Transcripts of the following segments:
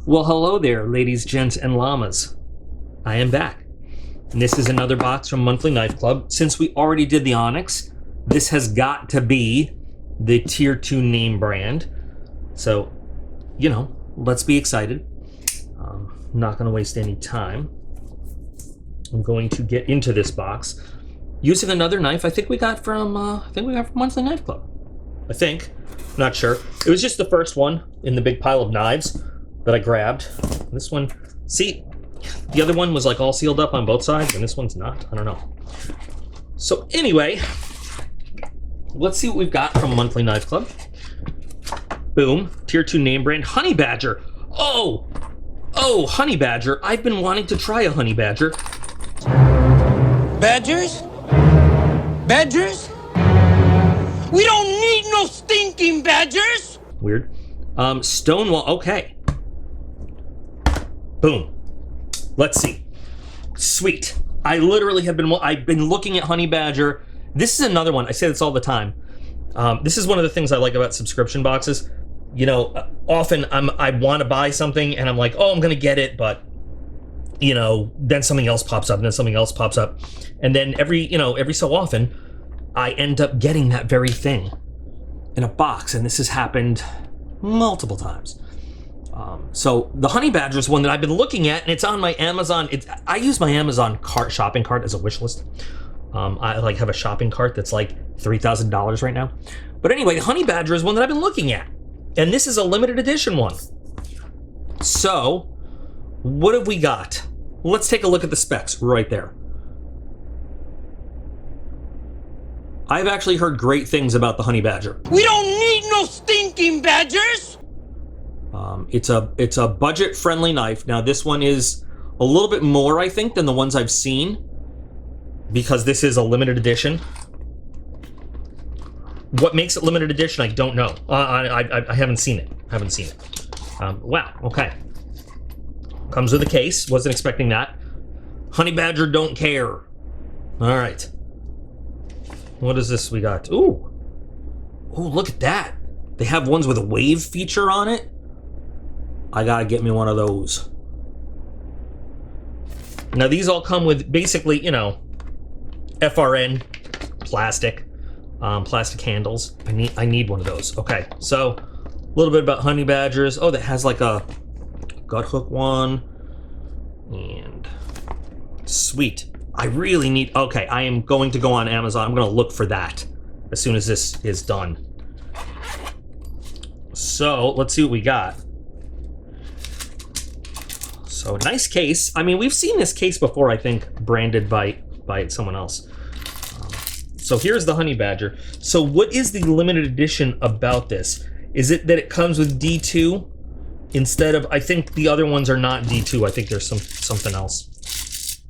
Well, hello there, ladies, gents, and llamas. I am back. And this is another box from Monthly Knife Club. Since we already did the Onyx, this has got to be the Tier 2 name brand. So, you know, let's be excited. I'm not going to waste any time. I'm going to get into this box using another knife I think we got from Monthly Knife Club. I think. Not sure. It was just the first one in the big pile of knives that I grabbed. This one, see, the other one was like all sealed up on both sides, and this one's not. I don't know. So anyway, let's see what we've got from Monthly Knife Club. Boom, Tier 2 name brand, Honey Badger. Oh, Honey Badger. I've been wanting to try a Honey Badger. Badgers? Badgers? We don't need no stinking badgers! Weird. Stonewall, okay. Boom. Let's see. Sweet. I literally have been, I've been looking at Honey Badger. This is another one, I say this all the time. This is one of the things I like about subscription boxes. You know, often I want to buy something and I'm like, oh, I'm going to get it, but you know, then something else pops up and then something else pops up. And then every so often, I end up getting that very thing in a box. And this has happened multiple times. So the Honey Badger is one that I've been looking at, and it's on my Amazon. I use my Amazon shopping cart as a wish list. I like have a shopping cart that's like $3,000 right now. But anyway, the Honey Badger is one that I've been looking at. And this is a limited edition one. So, what have we got? Let's take a look at the specs right there. I've actually heard great things about the Honey Badger. We don't need no stinking badgers! It's a budget-friendly knife. Now, this one is a little bit more, I think, than the ones I've seen, because this is a limited edition. What makes it limited edition, I don't know. I haven't seen it. Wow, okay. Comes with a case. Wasn't expecting that. Honey Badger don't care. All right. What is this we got? Ooh, look at that. They have ones with a wave feature on it. I gotta get me one of those. Now these all come with basically, you know, FRN plastic handles. I need one of those. Okay, so a little bit about Honey Badgers. Oh, that has like a gut hook one. And sweet. I really need, okay, I am going to go on Amazon. I'm going to look for that as soon as this is done. So let's see what we got. So nice case. I mean, we've seen this case before, I think, branded by someone else. So here's the Honey Badger. So what is the limited edition about this? Is it that it comes with D2 instead of, I think the other ones are not D2. I think there's something else.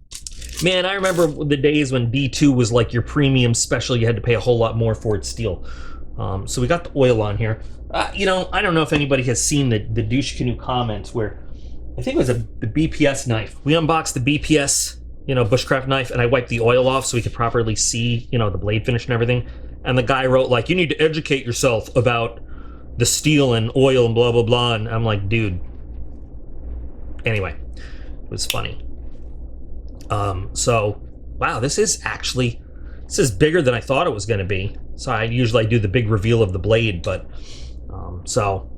Man, I remember the days when D2 was like your premium special. You had to pay a whole lot more for its steel. So we got the oil on here. You know, I don't know if anybody has seen the Douche Canoe comments where I think it was the BPS knife. We unboxed the BPS, you know, bushcraft knife, and I wiped the oil off so we could properly see, you know, the blade finish and everything. And the guy wrote like, you need to educate yourself about the steel and oil and blah, blah, blah. And I'm like, dude. Anyway, it was funny. So, wow, this is bigger than I thought it was going to be. So I usually do the big reveal of the blade, but, so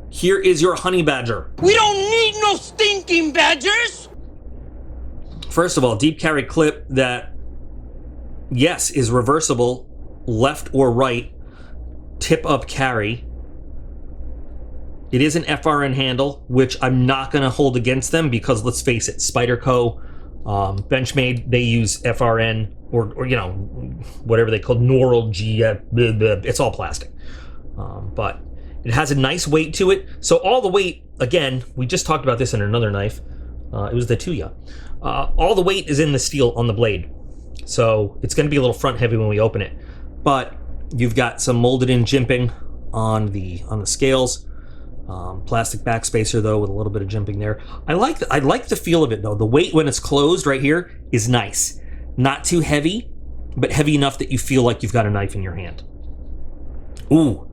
here is your Honey Badger. We don't need no stinking badgers! First of all, deep carry clip that, yes, is reversible, left or right, tip up carry. It is an FRN handle, which I'm not going to hold against them because, let's face it, Spyderco, Benchmade, they use FRN or you know, whatever they call Noril G. It's all plastic. But it has a nice weight to it. So all the weight, again, we just talked about this in another knife. It was the Tuya. All the weight is in the steel on the blade. So it's going to be a little front heavy when we open it. But you've got some molded in jimping on the scales. Plastic backspacer though with a little bit of jimping there. I like the feel of it though. The weight when it's closed right here is nice. Not too heavy, but heavy enough that you feel like you've got a knife in your hand. Ooh.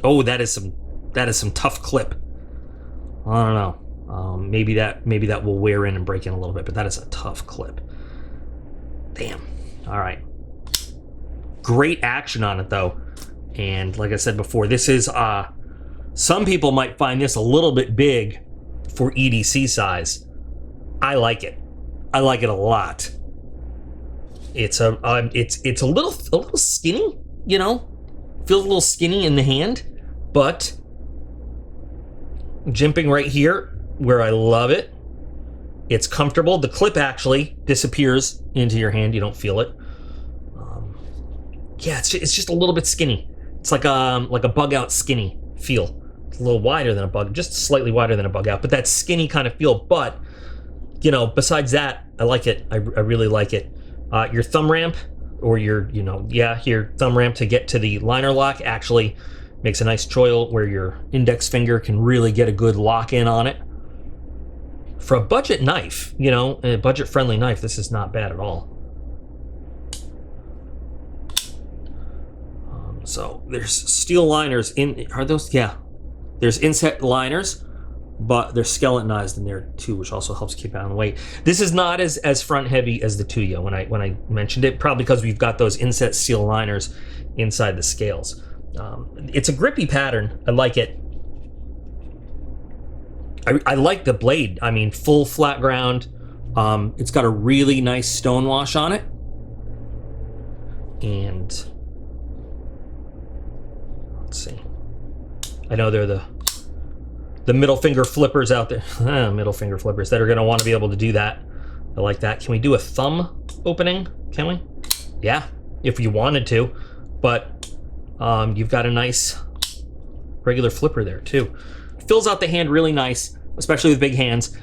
Oh, that is some tough clip. I don't know. Maybe that will wear in and break in a little bit, but that is a tough clip. Damn. All right. Great action on it though, and like I said before, this is some people might find this a little bit big for EDC size. I like it. I like it a lot. It's a little skinny, you know, feels a little skinny in the hand, but jimping right here where I love it. It's comfortable. The clip actually disappears into your hand. You don't feel it. Yeah, it's just a little bit skinny. It's like a bug out skinny feel. It's a little wider than a bug, just slightly wider than a bug out, but that skinny kind of feel. But you know, besides that, I like it. I really like it. Your thumb ramp, or your thumb ramp to get to the liner lock actually makes a nice choil where your index finger can really get a good lock in on it. For a budget knife, you know, a budget friendly knife, this is not bad at all. So there's steel liners in, are those? Yeah. There's inset liners, but they're skeletonized in there too, which also helps keep it on weight. This is not as front heavy as the Tuya when I mentioned it, probably because we've got those inset steel liners inside the scales. It's a grippy pattern. I like it. I like the blade. I mean, full flat ground. It's got a really nice stone wash on it. And let's see. I know they're the middle finger flippers out there. Middle finger flippers that are going to want to be able to do that. I like that. Can we do a thumb opening? Can we? Yeah, if you wanted to. But you've got a nice regular flipper there too. Fills out the hand really nice, especially with big hands.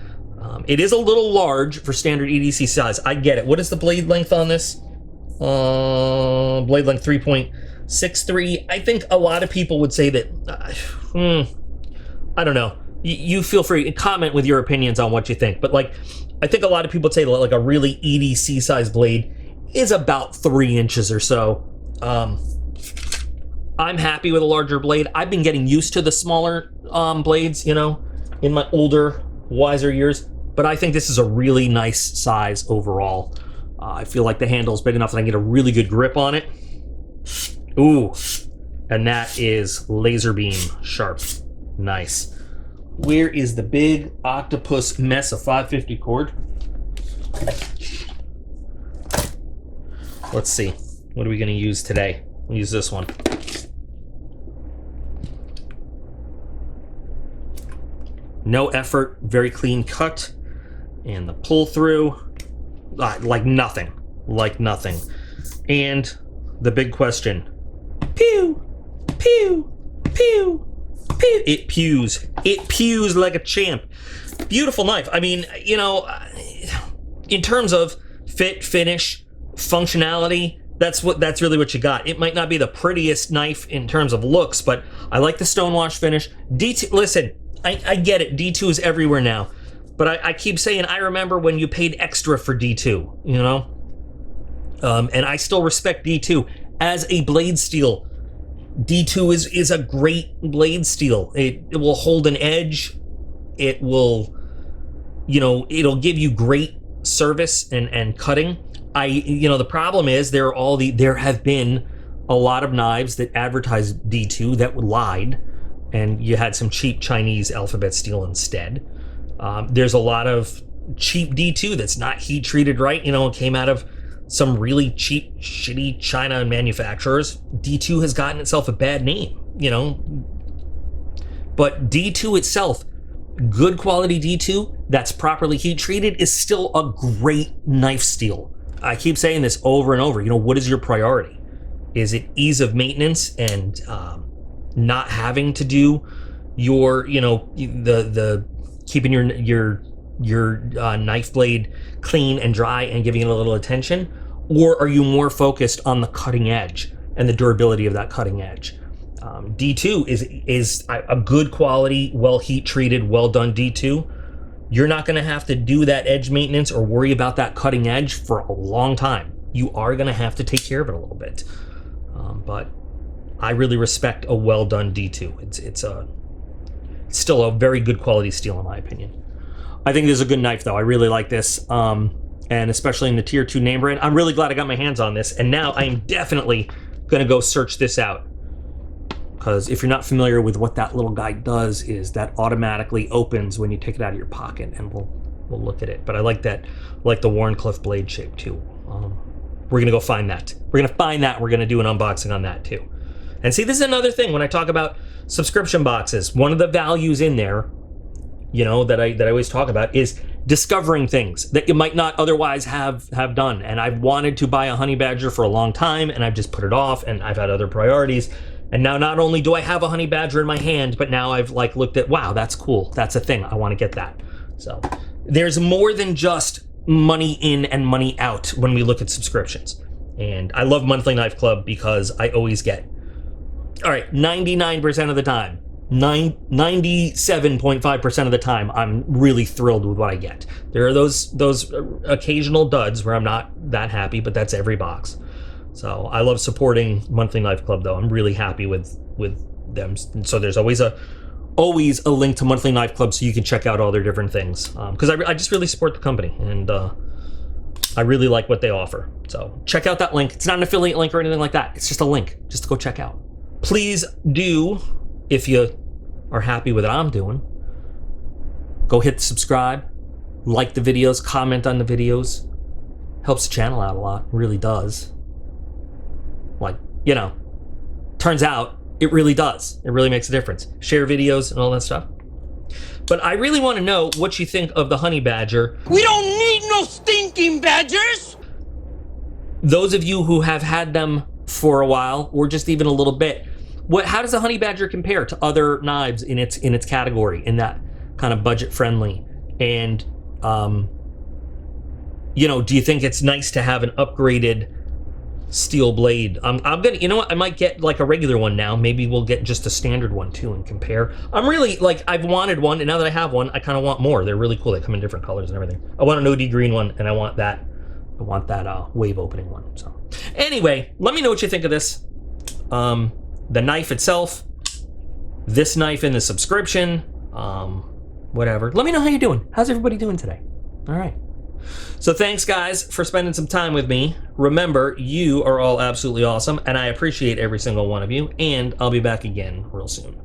It is a little large for standard EDC size. I get it. What is the blade length on this? Blade length 3.63. I think a lot of people would say that. I don't know. You feel free to comment with your opinions on what you think. But like, I think a lot of people would say like a really EDC size blade is about 3 inches or so. I'm happy with a larger blade. I've been getting used to the smaller blades, you know, in my older, wiser years. But I think this is a really nice size overall. I feel like the handle is big enough that I can get a really good grip on it. Ooh, and that is laser beam sharp. Nice. Where is the big octopus mess of 550 cord? Let's see. What are we going to use today? We'll use this one. No effort, very clean cut. And the pull through, like nothing. Like nothing. And the big question. Pew! Pew! Pew! Pew! It pews. It pews like a champ. Beautiful knife. I mean, you know, in terms of fit, finish, functionality, that's really what you got. It might not be the prettiest knife in terms of looks, but I like the stonewash finish. D2, listen, I get it. D2 is everywhere now. But I keep saying, I remember when you paid extra for D2, you know? And I still respect D2 as a blade steel. D2 is a great blade steel. It will hold an edge. It will, you know, it'll give you great service and cutting. The problem is there have been a lot of knives that advertise D2 that lied, and you had some cheap Chinese alphabet steel instead. There's a lot of cheap D2 that's not heat treated right. You know, it came out of some really cheap, shitty China manufacturers. D2 has gotten itself a bad name, you know. But D2 itself, good quality D2 that's properly heat treated, is still a great knife steel. I keep saying this over and over. You know, what is your priority? Is it ease of maintenance and not having to do your, you know, the keeping your knife blade clean and dry and giving it a little attention? Or are you more focused on the cutting edge and the durability of that cutting edge? D2 is a good quality, well heat treated, well done D2. You're not going to have to do that edge maintenance or worry about that cutting edge for a long time. You are going to have to take care of it a little bit. But I really respect a well done D2. It's still a very good quality steel in my opinion. I think this is a good knife though. I really like this, and especially in the tier 2 name brand. I'm really glad I got my hands on this, and now I am definitely gonna go search this out. Because if you're not familiar with what that little guy does, is that automatically opens when you take it out of your pocket, and we'll look at it. But I like that, like the Wharncliffe blade shape too. We're gonna go find that. We're gonna find that. We're gonna do an unboxing on that too. And see, this is another thing when I talk about subscription boxes. One of the values in there, you know, that I always talk about is discovering things that you might not otherwise have done. And I've wanted to buy a honey badger for a long time, and I've just put it off, and I've had other priorities. And now not only do I have a honey badger in my hand, but now I've like looked at, wow, that's cool. That's a thing. I want to get that. So there's more than just money in and money out when we look at subscriptions. And I love Monthly Knife Club because I always get, all right, 99% of the time, 97.5% of the time, I'm really thrilled with what I get. There are those occasional duds where I'm not that happy, but that's every box. So I love supporting Monthly Knife Club, though. I'm really happy with them. So there's always a link to Monthly Knife Club, so you can check out all their different things. Because I just really support the company, and I really like what they offer. So check out that link. It's not an affiliate link or anything like that. It's just a link, just to go check out. Please do, if you are happy with what I'm doing, go hit subscribe, like the videos, comment on the videos. Helps the channel out a lot. It really does. Like, you know, turns out it really does. It really makes a difference. Share videos and all that stuff. But I really want to know what you think of the honey badger. We don't need no stinking badgers! Those of you who have had them for a while, or just even a little bit, how does the honey badger compare to other knives in its category, in that kind of budget friendly? And you know, do you think it's nice to have an upgraded steel blade? I'm gonna, you know what, I might get like a regular one now. Maybe we'll get just a standard one too and compare. I'm really, like, I've wanted one, and now that I have one, I kind of want more. They're really cool. They come in different colors and everything. I want an OD green one, and I want that wave opening one. So anyway, let me know what you think of this. The knife itself, this knife in the subscription, whatever. Let me know how you're doing. How's everybody doing today? All right. So thanks, guys, for spending some time with me. Remember, you are all absolutely awesome, and I appreciate every single one of you, and I'll be back again real soon.